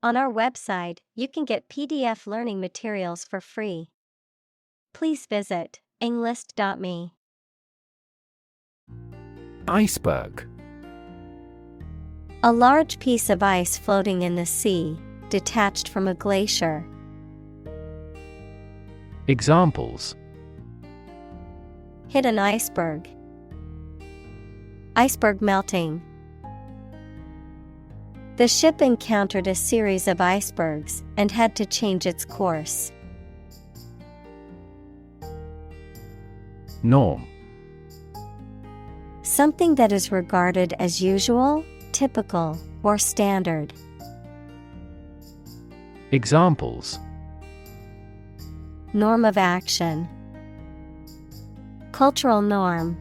On our website, you can get PDF learning materials for free. Please visit englist.me. Iceberg. A large piece of ice floating in the sea, detached from a glacier. Examples: Hit an iceberg. Iceberg melting. The ship encountered a series of icebergs and had to change its course. Norm. Something that is regarded as usual, typical, or standard. Examples: Norm of action. Cultural norm.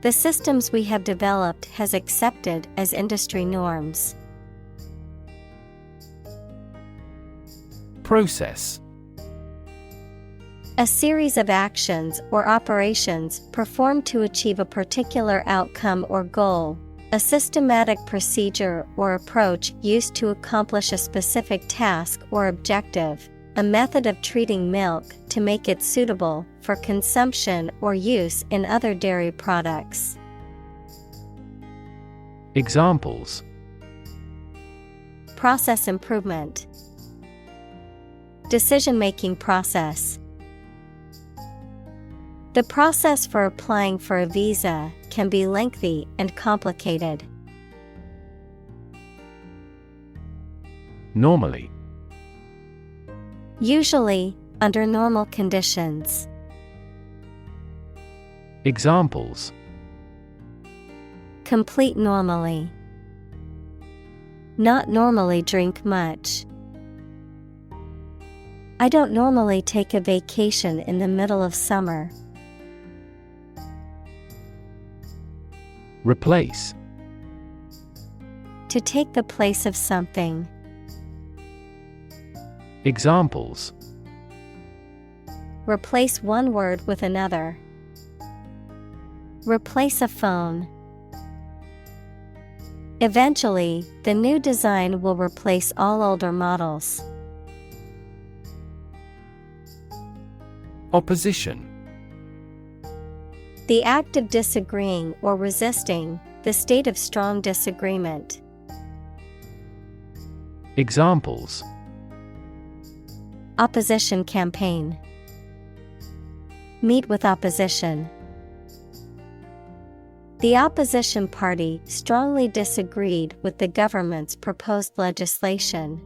The systems we have developed has accepted as industry norms. Process. A series of actions or operations performed to achieve a particular outcome or goal. A systematic procedure or approach used to accomplish a specific task or objective. A method of treating milk to make it suitable for consumption or use in other dairy products. Examples: Process improvement. Decision-making process. The process for applying for a visa can be lengthy and complicated. Normally. Usually, under normal conditions. Examples: Complete normally. Not normally drink much. I don't normally take a vacation in the middle of summer. Replace. To take the place of something. Examples: Replace one word with another. Replace a phone. Eventually, the new design will replace all older models. Opposition. The act of disagreeing or resisting, the state of strong disagreement. Examples: Opposition campaign. Meet with opposition. The opposition party strongly disagreed with the government's proposed legislation.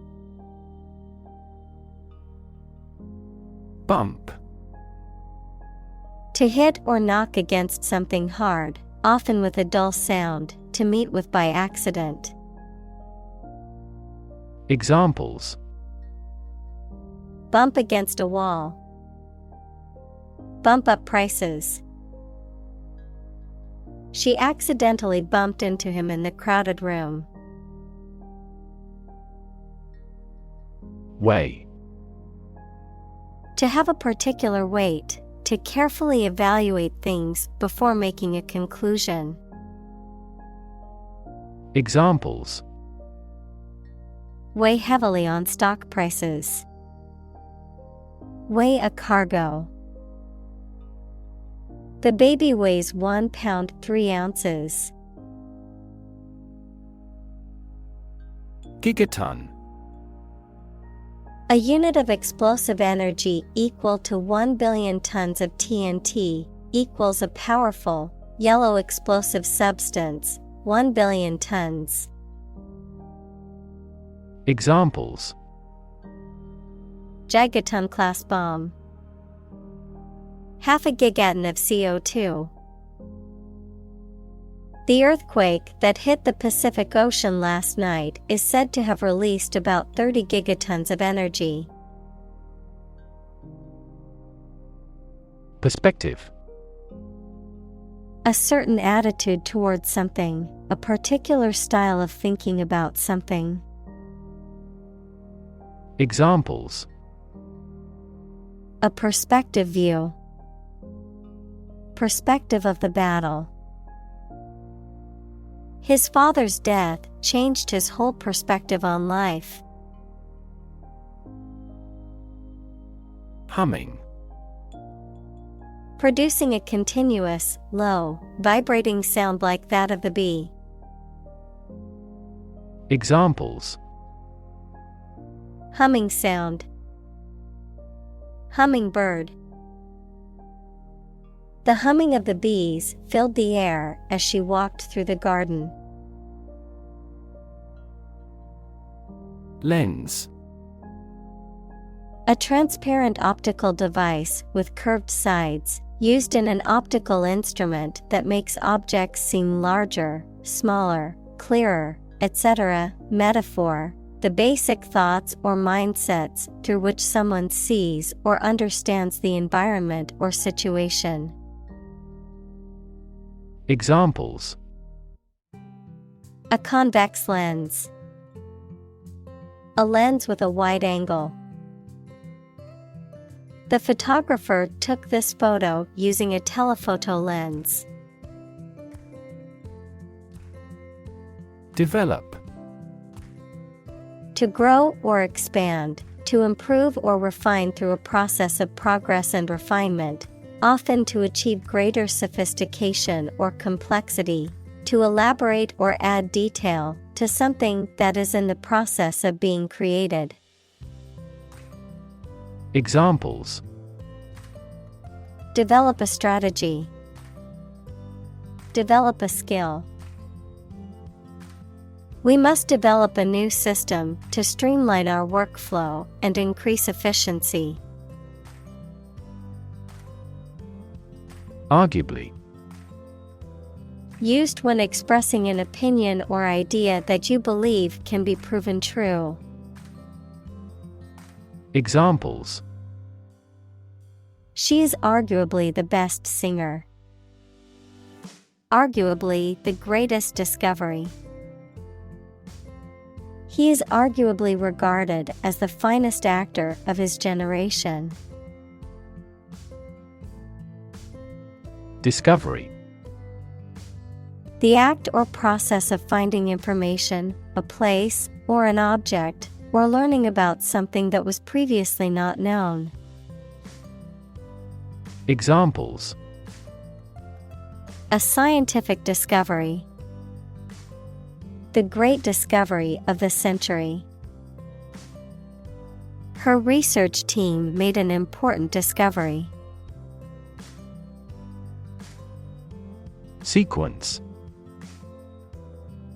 Bump. To hit or knock against something hard, often with a dull sound, to meet with by accident. Examples: Bump against a wall. Bump up prices. She accidentally bumped into him in the crowded room. Weigh. To have a particular weight, to carefully evaluate things before making a conclusion. Examples: Weigh heavily on stock prices. Weigh a cargo. The baby weighs 1 pound 3 ounces. Gigaton. A unit of explosive energy equal to 1 billion tons of TNT, equals a powerful, yellow explosive substance, 1 billion tons. Examples: Gigaton-class bomb. Half a gigaton of CO2. The earthquake that hit the Pacific Ocean last night is said to have released about 30 gigatons of energy. Perspective. A certain attitude towards something, a particular style of thinking about something. Examples: A perspective view. Perspective of the battle. His father's death changed his whole perspective on life. Humming. Producing a continuous, low, vibrating sound like that of the bee. Examples: Humming sound. Hummingbird. The humming of the bees filled the air as she walked through the garden. Lens. A transparent optical device with curved sides, used in an optical instrument that makes objects seem larger, smaller, clearer, etc. Metaphor: the basic thoughts or mindsets through which someone sees or understands the environment or situation. Examples: A convex lens. A lens with a wide angle. The photographer took this photo using a telephoto lens. Develop. To grow or expand, to improve or refine through a process of progress and refinement, often to achieve greater sophistication or complexity, to elaborate or add detail to something that is in the process of being created. Examples: Develop a strategy. Develop a skill. We must develop a new system to streamline our workflow and increase efficiency. Arguably. Used when expressing an opinion or idea that you believe can be proven true. Examples: She is arguably the best singer. Arguably the greatest discovery. He is arguably regarded as the finest actor of his generation. Discovery. The act or process of finding information, a place, or an object, or learning about something that was previously not known. Examples: A scientific discovery. The great discovery of the century. Her research team made an important discovery. Sequence.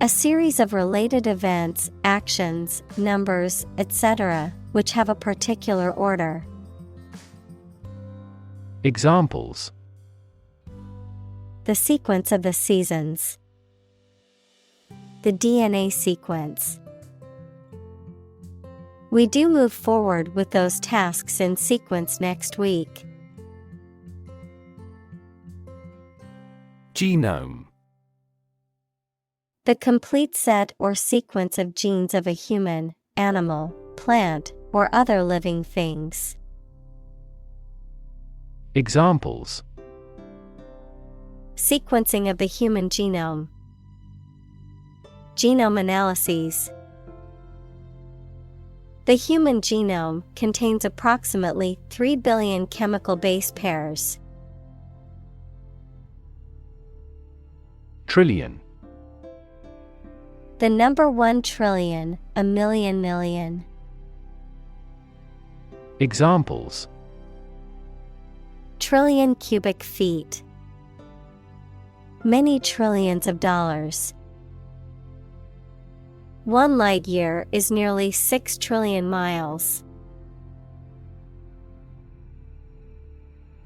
A series of related events, actions, numbers, etc., which have a particular order. Examples: The sequence of the seasons. The DNA sequence. We do move forward with those tasks in sequence next week. Genome. The complete set or sequence of genes of a human, animal, plant, or other living things. Examples: Sequencing of the human genome. Genome analyses. The human genome contains approximately 3 billion chemical base pairs. Trillion. The number 1 trillion, a million million. Examples: Trillion cubic feet. Many trillions of dollars. 1 light year is nearly 6 trillion miles.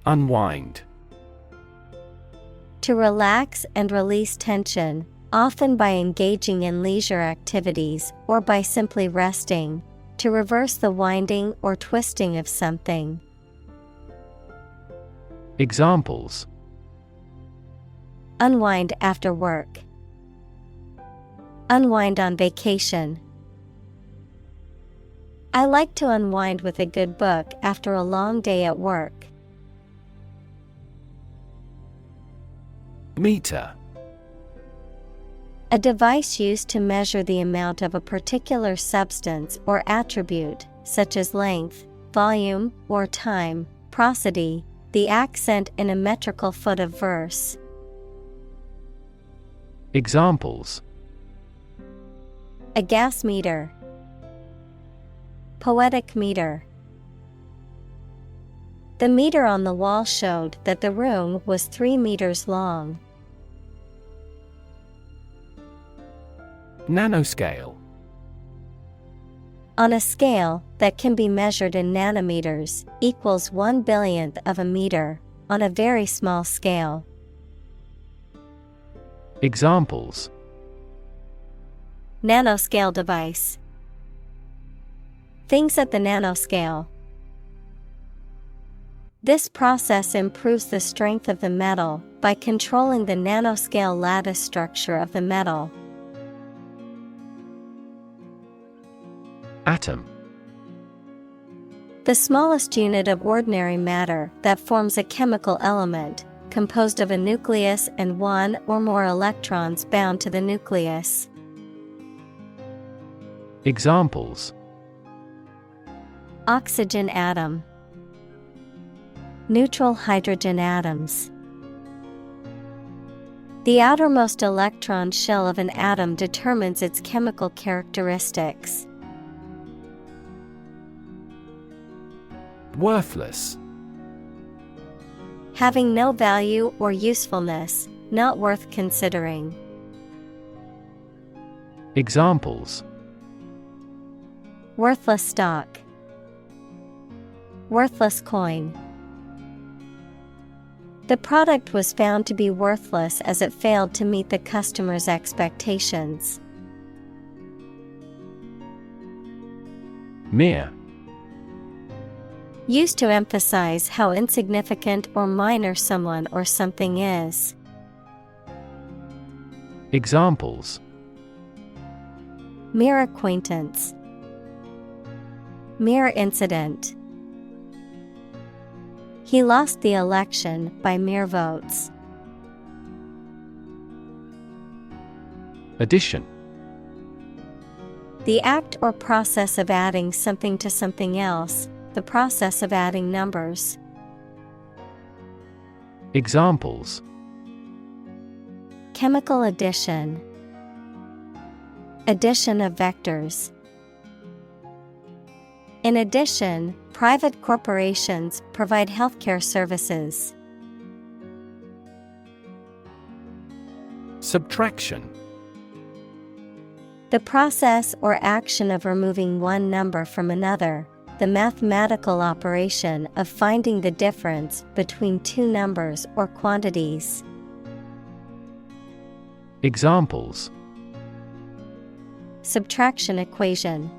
Unwind. To relax and release tension, often by engaging in leisure activities or by simply resting, to reverse the winding or twisting of something. Examples: Unwind after work. Unwind on vacation. I like to unwind with a good book after a long day at work. Meter. A device used to measure the amount of a particular substance or attribute, such as length, volume, or time, prosody, the accent in a metrical foot of verse. Examples: A gas meter. Poetic meter. The meter on the wall showed that the room was 3 meters long. Nanoscale. On a scale that can be measured in nanometers, equals 1/1000th of a meter, on a very small scale. Examples: Nanoscale device. Things at the nanoscale. This process improves the strength of the metal by controlling the nanoscale lattice structure of the metal. Atom. The smallest unit of ordinary matter that forms a chemical element, composed of a nucleus and one or more electrons bound to the nucleus. Examples: Oxygen atom. Neutral hydrogen atoms. The outermost electron shell of an atom determines its chemical characteristics. Worthless. Having no value or usefulness, not worth considering. Examples: Worthless stock. Worthless coin. The product was found to be worthless as it failed to meet the customer's expectations. Mere. Used to emphasize how insignificant or minor someone or something is. Examples: Mere acquaintance. Mere incident. He lost the election by mere votes. Addition. The act or process of adding something to something else, the process of adding numbers. Examples: Chemical addition. Addition of vectors. In addition, private corporations provide healthcare services. Subtraction. The process or action of removing one number from another, the mathematical operation of finding the difference between two numbers or quantities. Examples: Subtraction equation.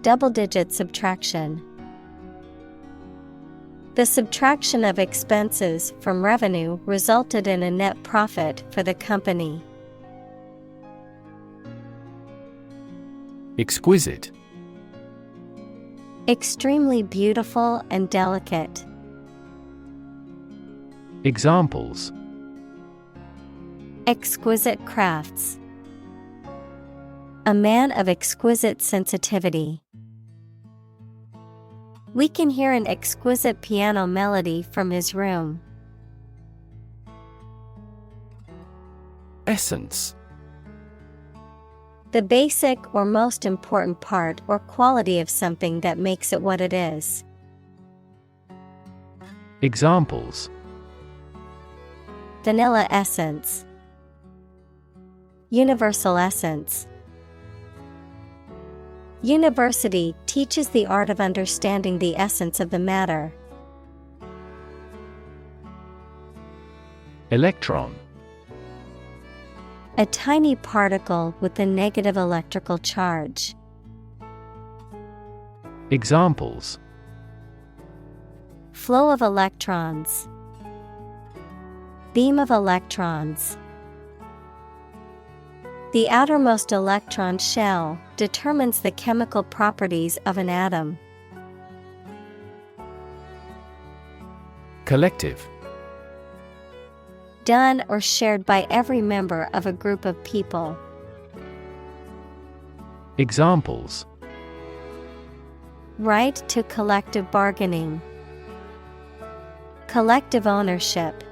Double-digit subtraction. The subtraction of expenses from revenue resulted in a net profit for the company. Exquisite. Extremely beautiful and delicate. Examples: Exquisite crafts. A man of exquisite sensitivity. We can hear an exquisite piano melody from his room. Essence. The basic or most important part or quality of something that makes it what it is. Examples: Vanilla essence. Universal essence. University teaches the art of understanding the essence of the matter. Electron. A tiny particle with a negative electrical charge. Examples: Flow of electrons. Beam of electrons. The outermost electron shell determines the chemical properties of an atom. Collective. Done or shared by every member of a group of people. Examples: Right to collective bargaining. Collective ownership.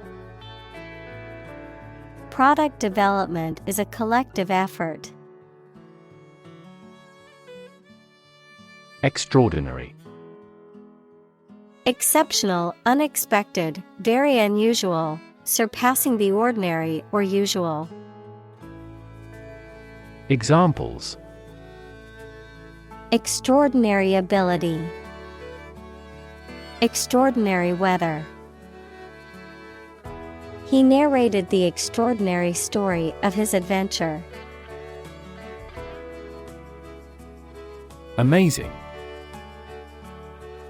Product development is a collective effort. Extraordinary. Exceptional, unexpected, very unusual, surpassing the ordinary or usual. Examples: Extraordinary ability. Extraordinary weather. He narrated the extraordinary story of his adventure. Amazing.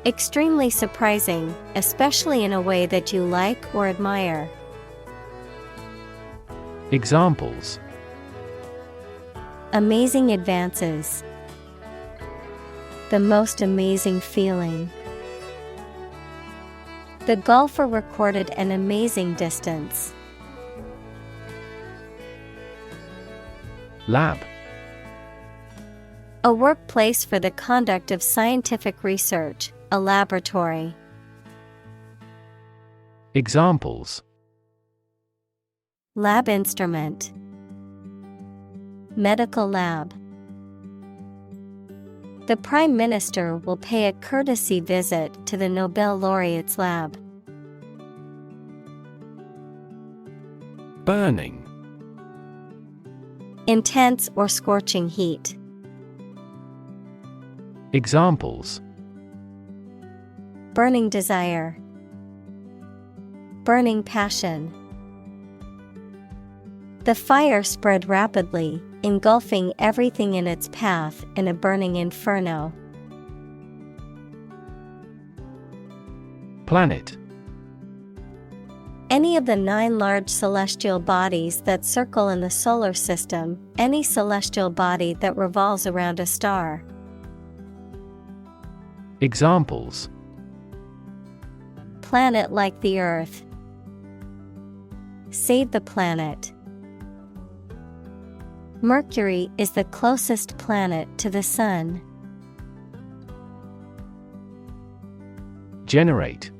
Extremely surprising, especially in a way that you like or admire. Examples: Amazing advances. The most amazing feeling. The golfer recorded an amazing distance. Lab. A workplace for the conduct of scientific research, a laboratory. Examples: Lab instrument. Medical lab. The Prime Minister will pay a courtesy visit to the Nobel laureate's lab. Burning. Intense or scorching heat. Examples: Burning desire. Burning passion. The fire spread rapidly, engulfing everything in its path in a burning inferno. Planet. Any of the 9 large celestial bodies that circle in the solar system, any celestial body that revolves around a star. Examples: Planet like the Earth. Save the planet. Mercury is the closest planet to the Sun. Generate.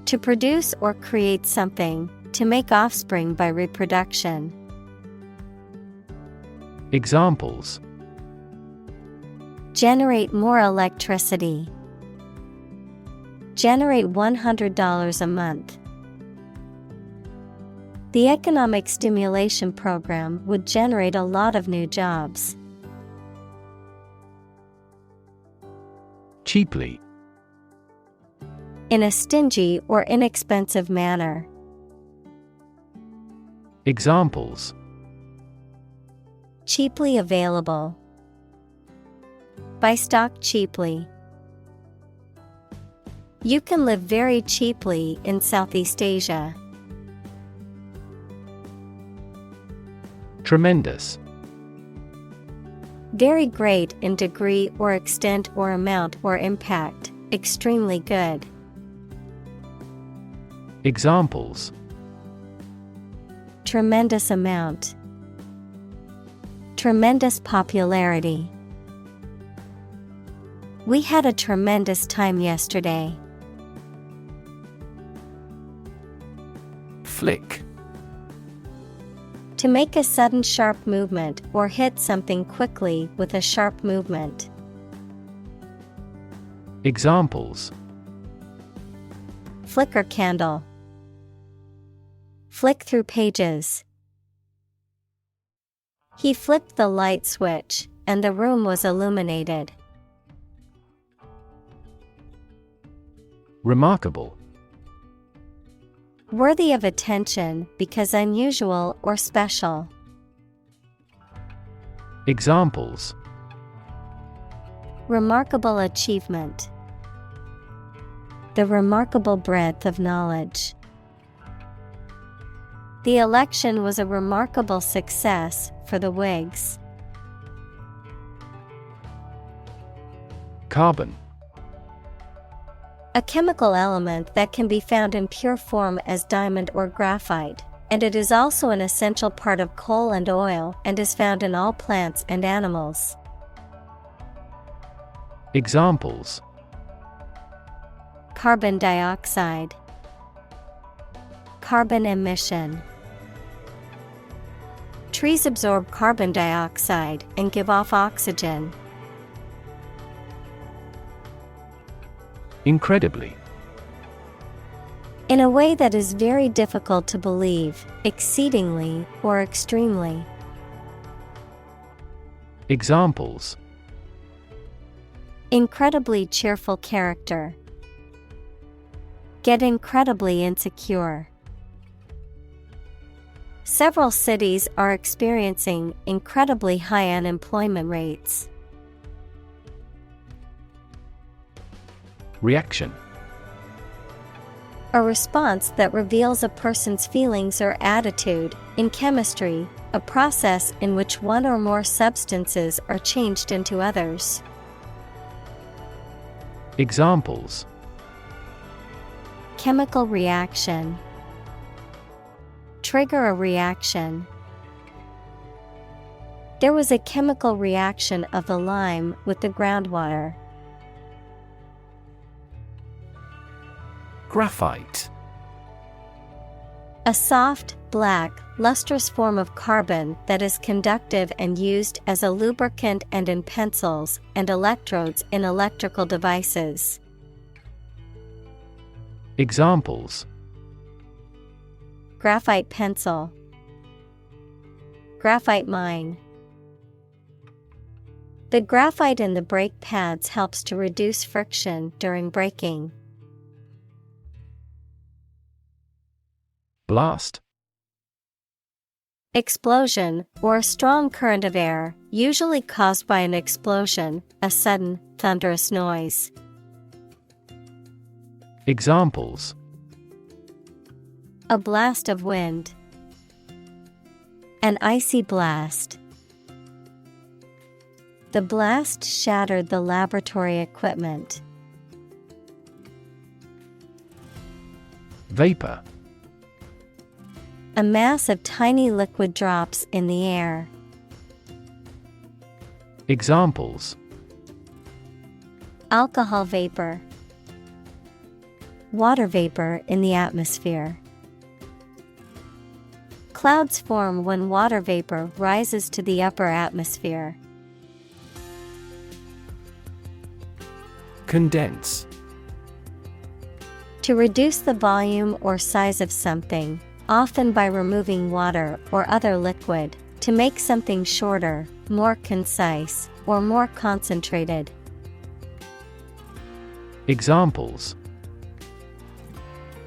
To produce or create something, to make offspring by reproduction. Examples: Generate more electricity. Generate $100 a month. The economic stimulation program would generate a lot of new jobs. Cheaply. In a stingy or inexpensive manner. Examples: Cheaply available. Buy stock cheaply. You can live very cheaply in Southeast Asia. Tremendous. Very great in degree or extent or amount or impact, extremely good. Examples: Tremendous amount. Tremendous popularity. We had a tremendous time yesterday. Flick. To make a sudden sharp movement or hit something quickly with a sharp movement. Examples: Flicker candle. Flick through pages. He flicked the light switch, and the room was illuminated. Remarkable. Worthy of attention because unusual or special. Examples: Remarkable achievement. The remarkable breadth of knowledge. The election was a remarkable success for the Whigs. Carbon. A chemical element that can be found in pure form as diamond or graphite, and it is also an essential part of coal and oil and is found in all plants and animals. Examples: Carbon dioxide, carbon emission. Trees absorb carbon dioxide and give off oxygen. Incredibly. In a way that is very difficult to believe, exceedingly, or extremely. Examples: Incredibly cheerful character. Get incredibly insecure. Several cities are experiencing incredibly high unemployment rates. Reaction: A response that reveals a person's feelings or attitude. In chemistry, a process in which one or more substances are changed into others. Examples: Chemical reaction. Trigger a reaction. There was a chemical reaction of the lime with the groundwater. Graphite. A soft, black, lustrous form of carbon that is conductive and used as a lubricant and in pencils and electrodes in electrical devices. Examples: Graphite pencil. Graphite mine. The graphite in the brake pads helps to reduce friction during braking. Blast. Explosion, or a strong current of air, usually caused by an explosion, a sudden, thunderous noise. Examples: A blast of wind. An icy blast. The blast shattered the laboratory equipment. Vapor. A mass of tiny liquid drops in the air. Examples: Alcohol vapor. Water vapor in the atmosphere. Clouds form when water vapor rises to the upper atmosphere. Condense. To reduce the volume or size of something, often by removing water or other liquid, to make something shorter, more concise, or more concentrated. Examples: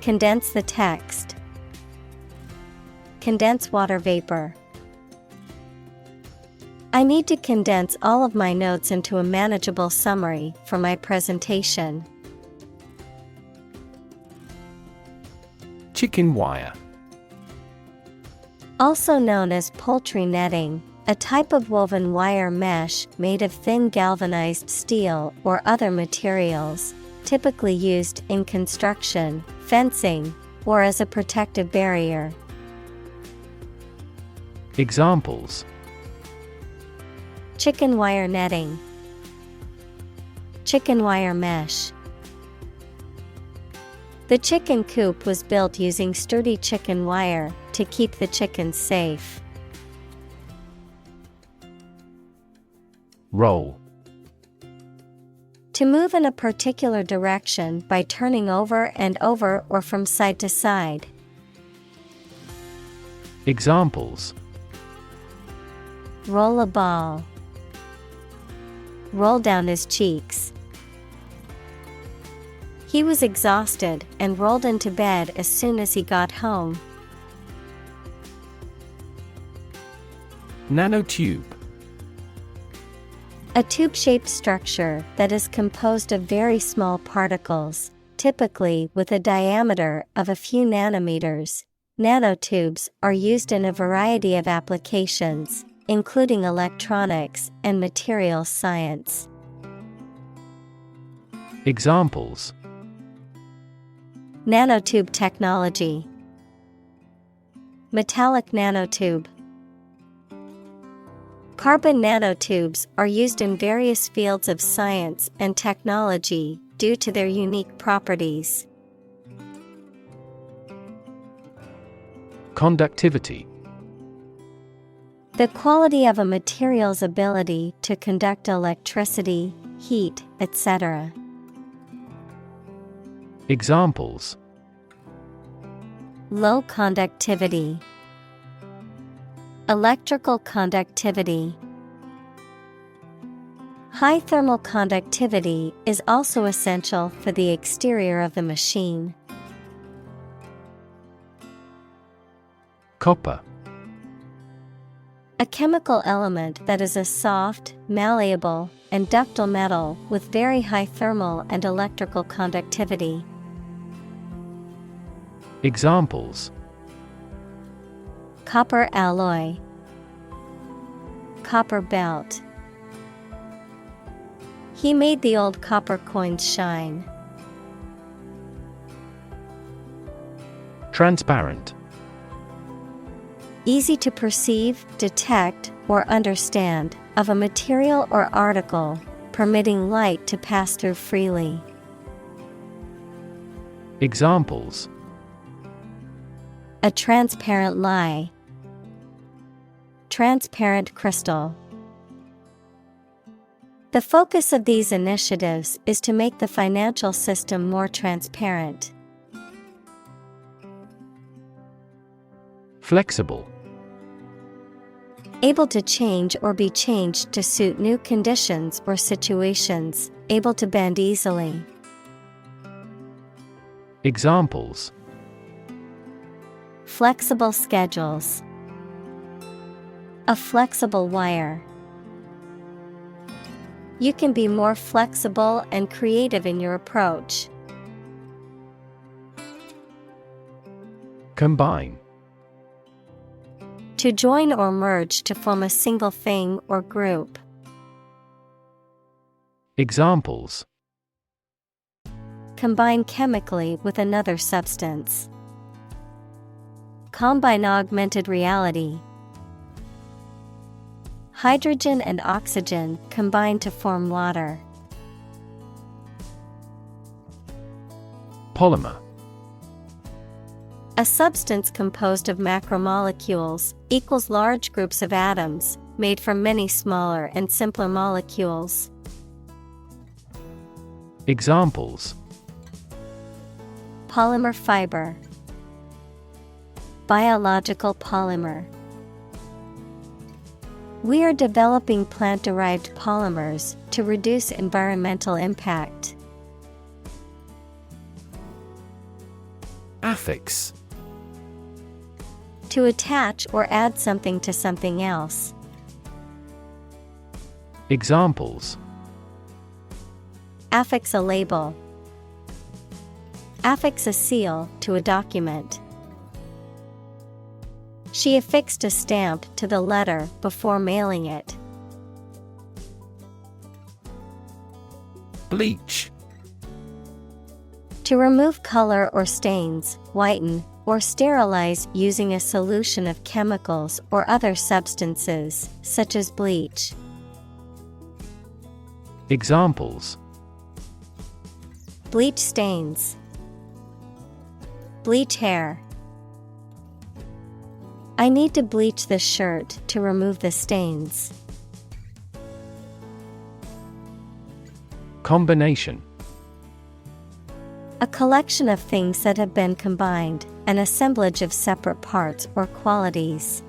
Condense the text. Condense water vapor. I need to condense all of my notes into a manageable summary for my presentation. Chicken wire. Also known as poultry netting, a type of woven wire mesh made of thin galvanized steel or other materials, typically used in construction, fencing, or as a protective barrier. Examples: Chicken wire netting. Chicken wire mesh. The chicken coop was built using sturdy chicken wire to keep the chickens safe. Roll. To move in a particular direction by turning over and over or from side to side. Examples: Roll a ball. Roll down his cheeks. He was exhausted and rolled into bed as soon as he got home. Nanotube. A tube-shaped structure that is composed of very small particles, typically with a diameter of a few nanometers. Nanotubes are used in a variety of applications, including electronics and materials science. Examples: Nanotube technology. Metallic nanotube. Carbon nanotubes are used in various fields of science and technology due to their unique properties. Conductivity. The quality of a material's ability to conduct electricity, heat, etc. Examples: Low conductivity, electrical conductivity. High thermal conductivity is also essential for the exterior of the machine. Copper. A chemical element that is a soft, malleable, and ductile metal with very high thermal and electrical conductivity. Examples: Copper alloy, copper belt. He made the old copper coins shine. Transparent. Easy to perceive, detect, or understand, of a material or article, permitting light to pass through freely. Examples: A transparent lie, transparent crystal. The focus of these initiatives is to make the financial system more transparent. Flexible. Able to change or be changed to suit new conditions or situations, able to bend easily. Examples: Flexible schedules, a flexible wire. You can be more flexible and creative in your approach. Combine. To join or merge to form a single thing or group. Examples: Combine chemically with another substance. Combine augmented reality. Hydrogen and oxygen combine to form water. Polymer. A substance composed of macromolecules equals large groups of atoms made from many smaller and simpler molecules. Examples: Polymer fiber, biological polymer. We are developing plant-derived polymers to reduce environmental impact. Affix. To attach or add something to something else. Examples: Affix a label. Affix a seal to a document. She affixed a stamp to the letter before mailing it. Bleach. To remove color or stains, whiten, or sterilize using a solution of chemicals or other substances, such as bleach. Examples: Bleach stains. Bleach hair. I need to bleach this shirt to remove the stains. Combination. A collection of things that have been combined, an assemblage of separate parts or qualities.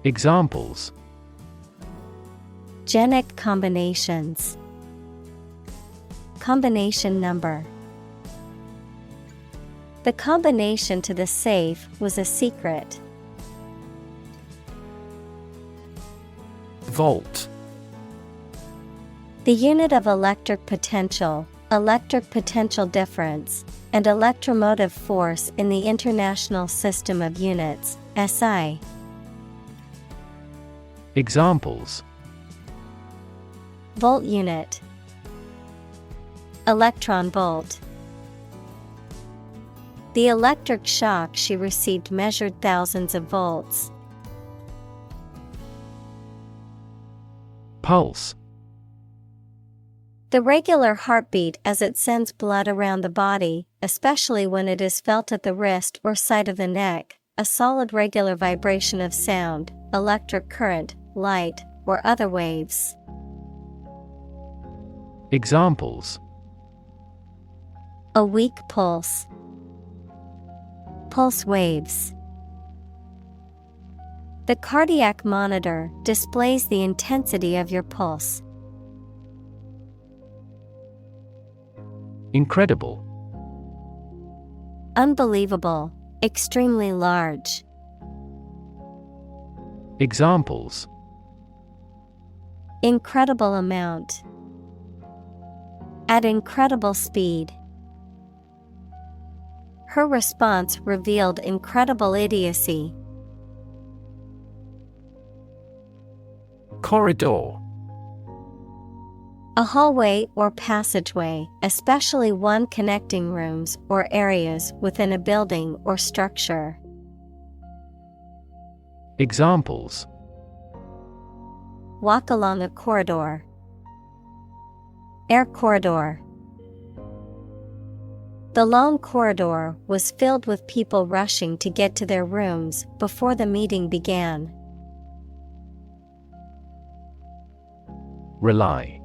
Examples: Genic combinations. Combination number. The combination to the safe was a secret. Volt. The unit of electric potential difference, and electromotive force in the International System of Units, SI. Examples: Volt unit. Electron volt. The electric shock she received measured thousands of volts. Pulse. The regular heartbeat as it sends blood around the body, especially when it is felt at the wrist or side of the neck, a solid regular vibration of sound, electric current, light, or other waves. Examples: A weak pulse. Pulse waves. The cardiac monitor displays the intensity of your pulse. Incredible. Unbelievable, extremely large. Examples: Incredible amount. At incredible speed. Her response revealed incredible idiocy. Corridor. A hallway or passageway, especially one connecting rooms or areas within a building or structure. Examples: Walk along a corridor. Air corridor. The long corridor was filled with people rushing to get to their rooms before the meeting began. Rely.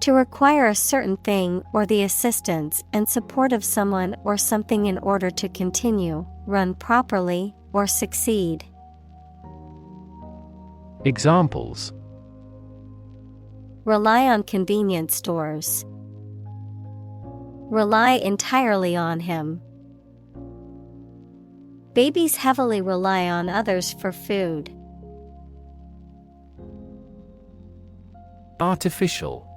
To require a certain thing or the assistance and support of someone or something in order to continue, run properly, or succeed. Examples: Rely on convenience stores. Rely entirely on him. Babies heavily rely on others for food. Artificial.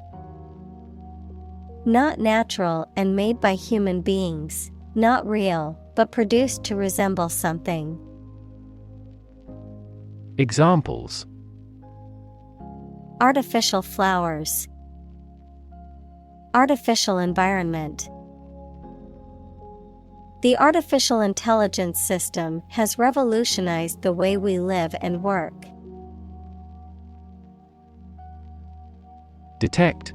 Not natural and made by human beings, not real, but produced to resemble something. Examples: Artificial flowers. Artificial environment. The artificial intelligence system has revolutionized the way we live and work. Detect.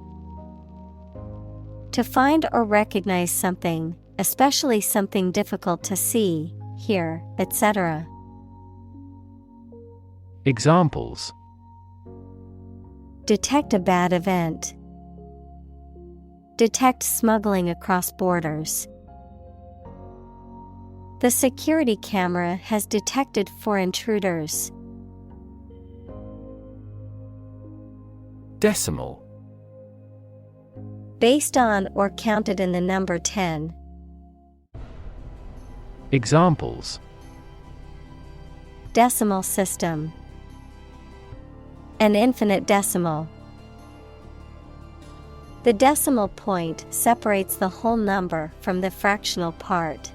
To find or recognize something, especially something difficult to see, hear, etc. Examples: Detect a bad event. Detect smuggling across borders. The security camera has detected 4 intruders. Decimal. Based on or counted in the number 10. Examples: Decimal system. An infinite decimal. The decimal point separates the whole number from the fractional part.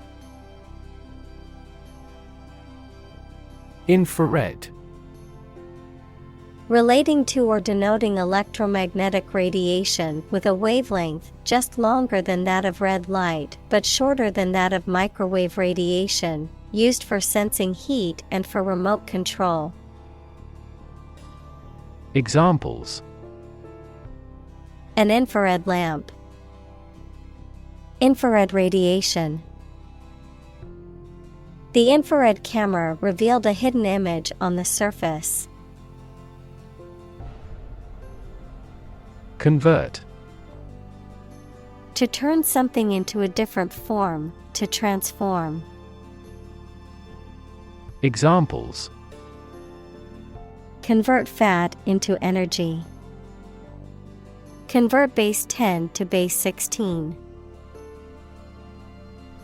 Infrared. Relating to or denoting electromagnetic radiation with a wavelength just longer than that of red light but shorter than that of microwave radiation, used for sensing heat and for remote control. Examples: An infrared lamp. Infrared radiation. The infrared camera revealed a hidden image on the surface. Convert. To turn something into a different form, to transform. Examples: Convert fat into energy. Convert base 10 to base 16.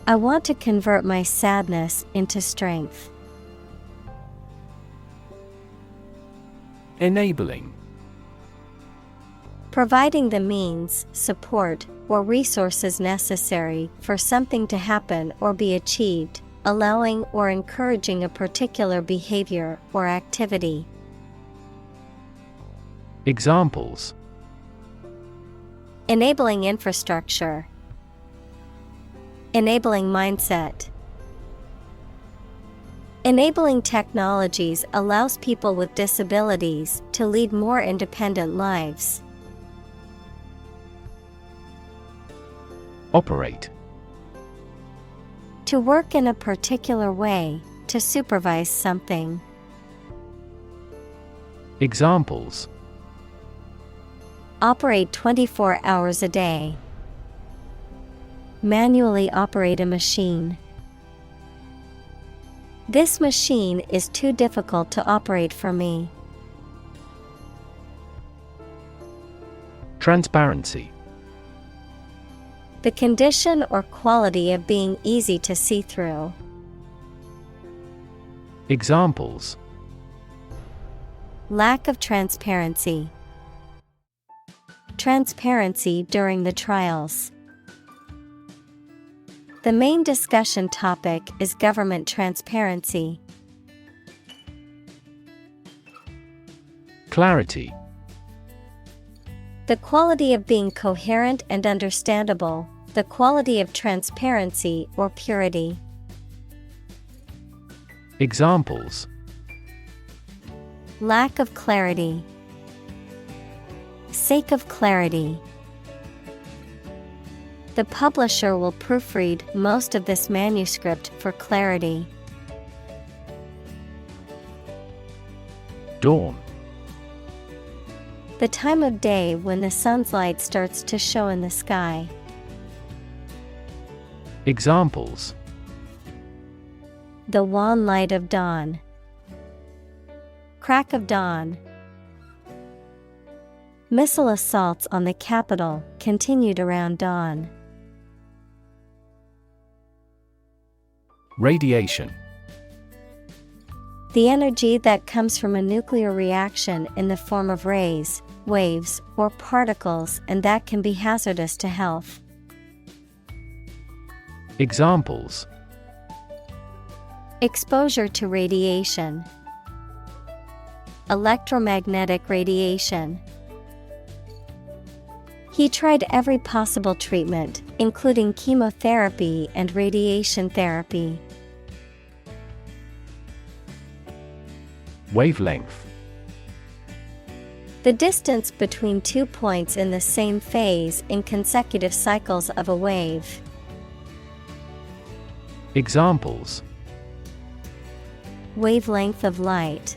I want to convert my sadness into strength. Enabling. Providing the means, support, or resources necessary for something to happen or be achieved, allowing or encouraging a particular behavior or activity. Examples: Enabling infrastructure. Enabling mindset. Enabling technologies allows people with disabilities to lead more independent lives. Operate. To work in a particular way, to supervise something. Examples: Operate 24 hours a day. Manually operate a machine. This machine is too difficult to operate for me. Transparency. The condition or quality of being easy to see through. Examples: Lack of transparency. Transparency during the trials. The main discussion topic is government transparency. Clarity. The quality of being coherent and understandable, the quality of transparency or purity. Examples: Lack of clarity. Sake of clarity. The publisher will proofread most of this manuscript for clarity. Dawn. The time of day when the sun's light starts to show in the sky. Examples: The wan light of dawn. Crack of dawn. Missile assaults on the capital continued around dawn. Radiation. The energy that comes from a nuclear reaction in the form of rays, waves, or particles, and that can be hazardous to health. Examples: Exposure to radiation. Electromagnetic radiation. He tried every possible treatment, including chemotherapy and radiation therapy. Wavelength. The distance between 2 points in the same phase in consecutive cycles of a wave. Examples: Wavelength of light.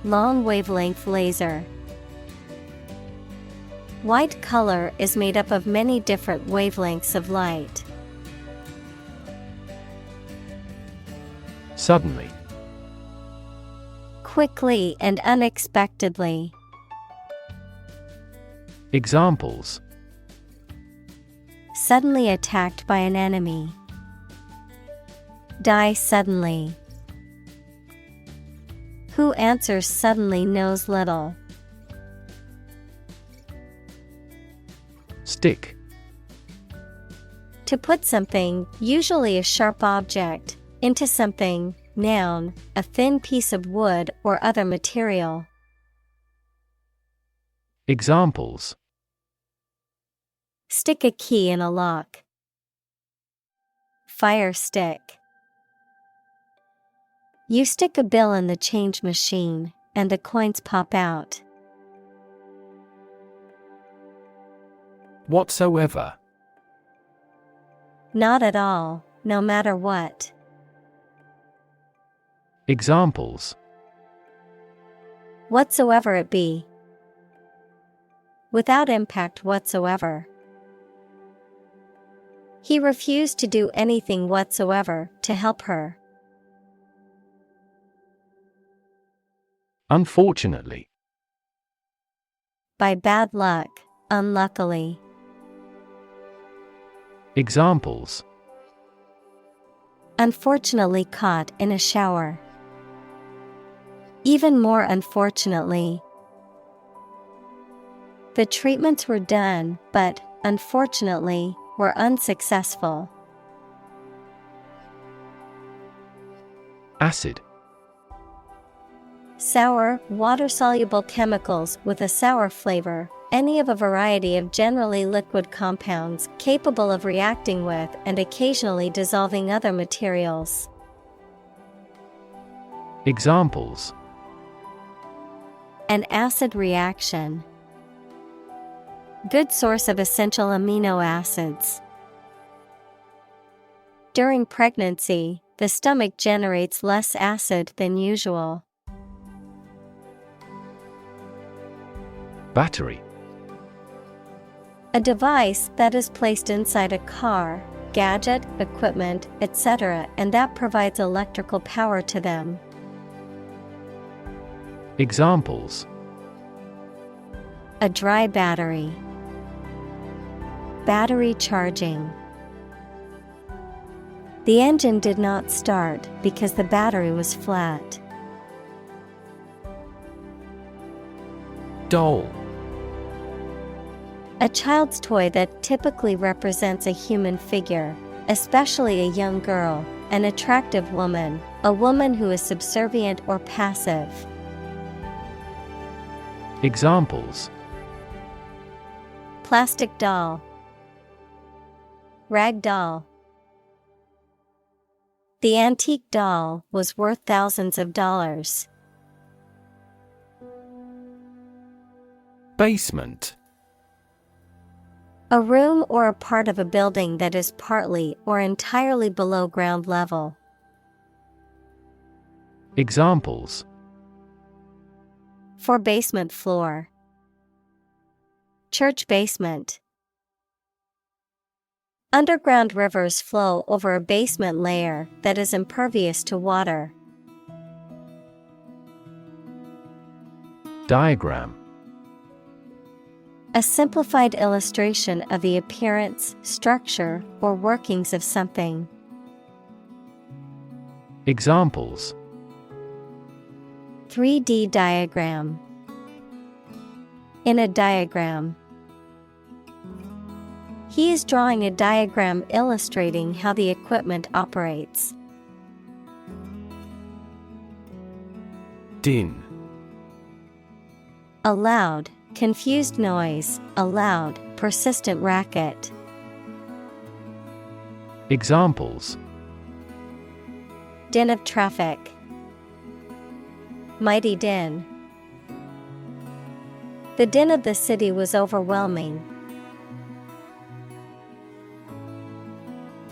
Long wavelength laser. White color is made up of many different wavelengths of light. Suddenly. Quickly and unexpectedly. Examples: Suddenly attacked by an enemy. Die suddenly. Who answers suddenly knows little. Stick. To put something, usually a sharp object, into something, noun, a thin piece of wood or other material. Examples: Stick a key in a lock. Fire stick. You stick a bill in the change machine, and the coins pop out. Whatsoever. Not at all, no matter what. Examples: Whatsoever it be. Without impact whatsoever. He refused to do anything whatsoever to help her. Unfortunately. By bad luck, unluckily. Examples: Unfortunately caught in a shower. Even more unfortunately. The treatments were done, but, unfortunately, were unsuccessful. Acid. Sour, water-soluble chemicals with a sour flavor, Any of a variety of generally liquid compounds capable of reacting with and occasionally dissolving other materials. Examples: An acid reaction. Good source of essential amino acids. During pregnancy, the stomach generates less acid than usual. Battery. A device that is placed inside a car, gadget, equipment, etc., and that provides electrical power to them. Examples: A dry battery. Battery charging. The engine did not start because the battery was flat. Doll. A child's toy that typically represents a human figure, especially a young girl, an attractive woman, a woman who is subservient or passive. Examples: Plastic doll. Rag doll. The antique doll was worth thousands of dollars. Basement. A room or a part of a building that is partly or entirely below ground level. Examples: For basement floor. Church basement. Underground rivers flow over a basement layer that is impervious to water. Diagram. A simplified illustration of the appearance, structure, or workings of something. Examples: 3D diagram. In a diagram. He is drawing a diagram illustrating how the equipment operates. Din. A loud, confused noise, a loud, persistent racket. Examples: Din of traffic. Mighty din. The din of the city was overwhelming.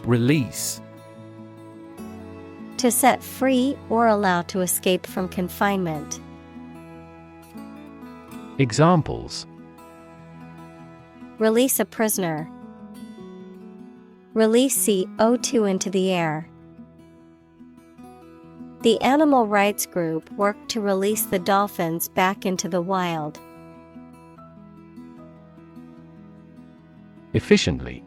Release. To set free or allow to escape from confinement. Examples: Release a prisoner. Release CO2 into the air. The animal rights group worked to release the dolphins back into the wild. Efficiently.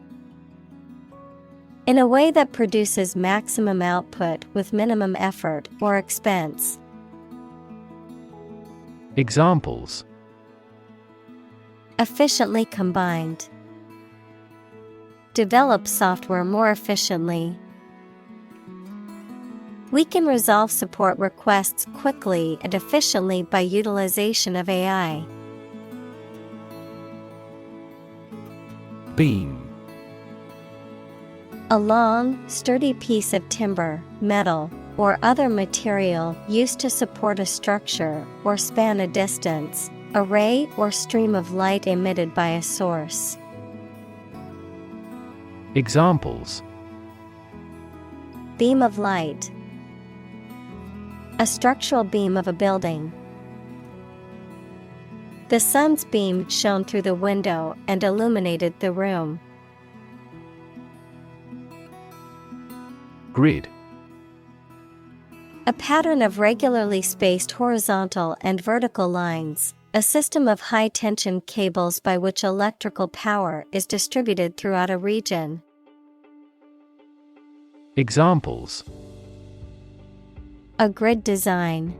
In a way that produces maximum output with minimum effort or expense. Examples: Efficiently combined. Develop software more efficiently. We can resolve support requests quickly and efficiently by utilization of AI. Beam. A long, sturdy piece of timber, metal, or other material used to support a structure or span a distance, a ray or stream of light emitted by a source. Examples: Beam of light. A structural beam of a building. The sun's beam shone through the window and illuminated the room. Grid. A pattern of regularly spaced horizontal and vertical lines, a system of high-tension cables by which electrical power is distributed throughout a region. Examples: A grid design.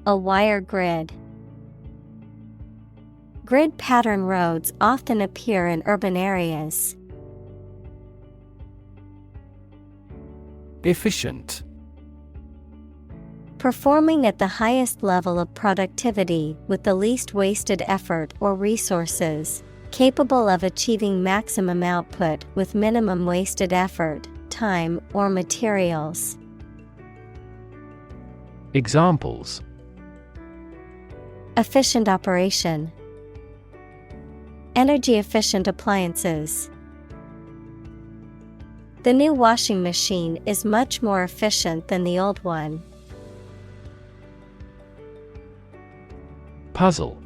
A wire grid. Grid pattern roads often appear in urban areas. Efficient. Performing at the highest level of productivity with the least wasted effort or resources, capable of achieving maximum output with minimum wasted effort, time, or materials. Examples: efficient operation, energy efficient appliances. The new washing machine is much more efficient than the old one. Puzzle: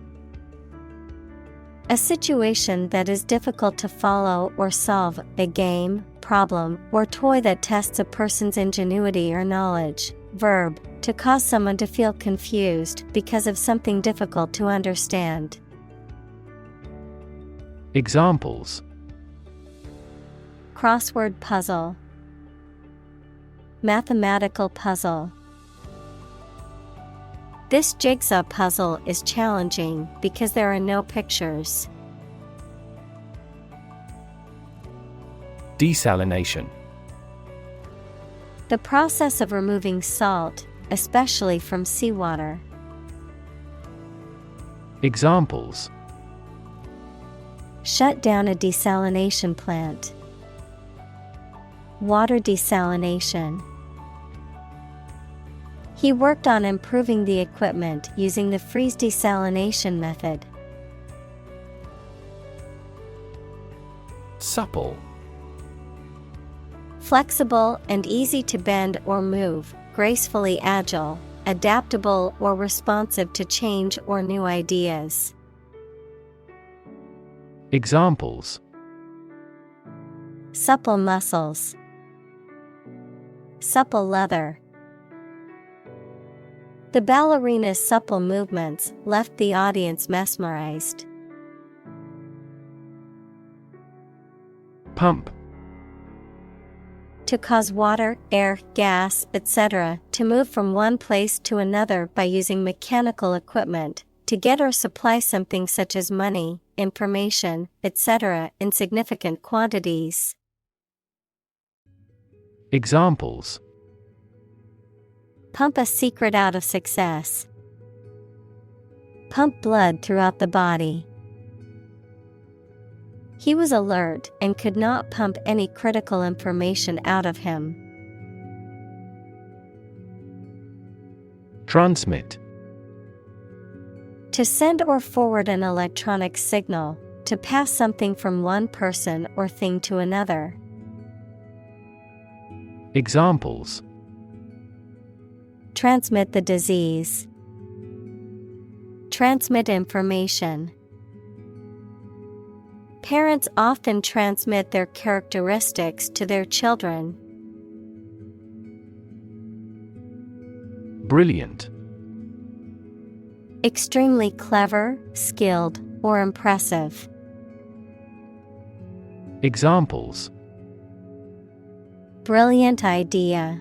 a situation that is difficult to follow or solve, a game, problem, or toy that tests a person's ingenuity or knowledge. Verb, to cause someone to feel confused because of something difficult to understand. Examples: crossword puzzle, mathematical puzzle. This jigsaw puzzle is challenging because there are no pictures. Desalination: the process of removing salt, especially from seawater. Examples: shut down a desalination plant. Water desalination. He worked on improving the equipment using the freeze desalination method. Supple: flexible and easy to bend or move, gracefully agile, adaptable or responsive to change or new ideas. Examples: supple muscles, supple leather. The ballerina's supple movements left the audience mesmerized. Pump: to cause water, air, gas, etc. to move from one place to another by using mechanical equipment, to get or supply something such as money, information, etc. in significant quantities. Examples: pump a secret out of success. Pump blood throughout the body. He was alert and could not pump any critical information out of him. Transmit: to send or forward an electronic signal, to pass something from one person or thing to another. Examples: transmit the disease. Transmit information. Parents often transmit their characteristics to their children. Brilliant: extremely clever, skilled, or impressive. Examples: brilliant idea.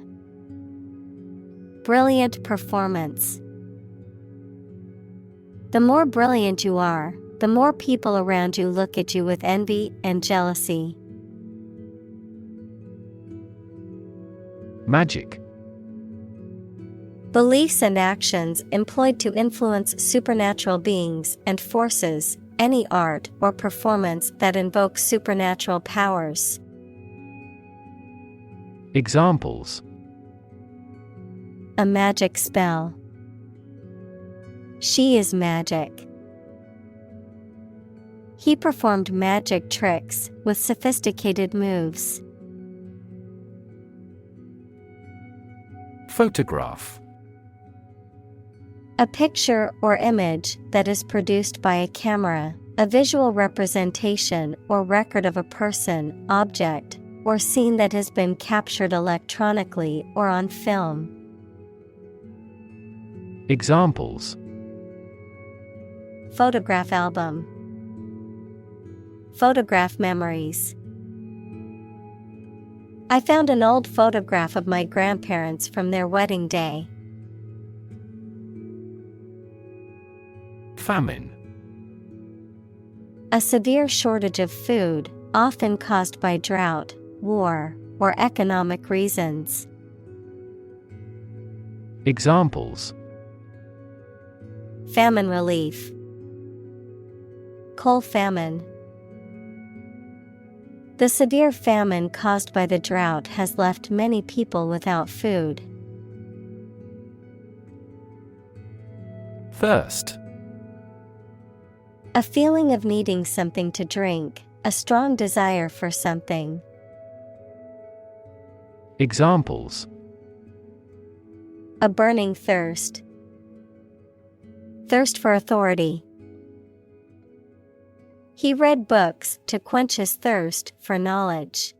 Brilliant performance. The more brilliant you are, the more people around you look at you with envy and jealousy. Magic: beliefs and actions employed to influence supernatural beings and forces, any art or performance that invokes supernatural powers. Examples: a magic spell. She is magic. He performed magic tricks with sophisticated moves. Photograph: a picture or image that is produced by a camera, a visual representation or record of a person, object, or scene that has been captured electronically or on film. Examples: photograph album. Photograph memories. I found an old photograph of my grandparents from their wedding day. Famine: a severe shortage of food, often caused by drought, war, or economic reasons. Examples: famine relief, coal famine. The severe famine caused by the drought has left many people without food. Thirst. A feeling of needing something to drink, a strong desire for something. Examples: A burning thirst. Thirst for authority. He read books to quench his thirst for knowledge.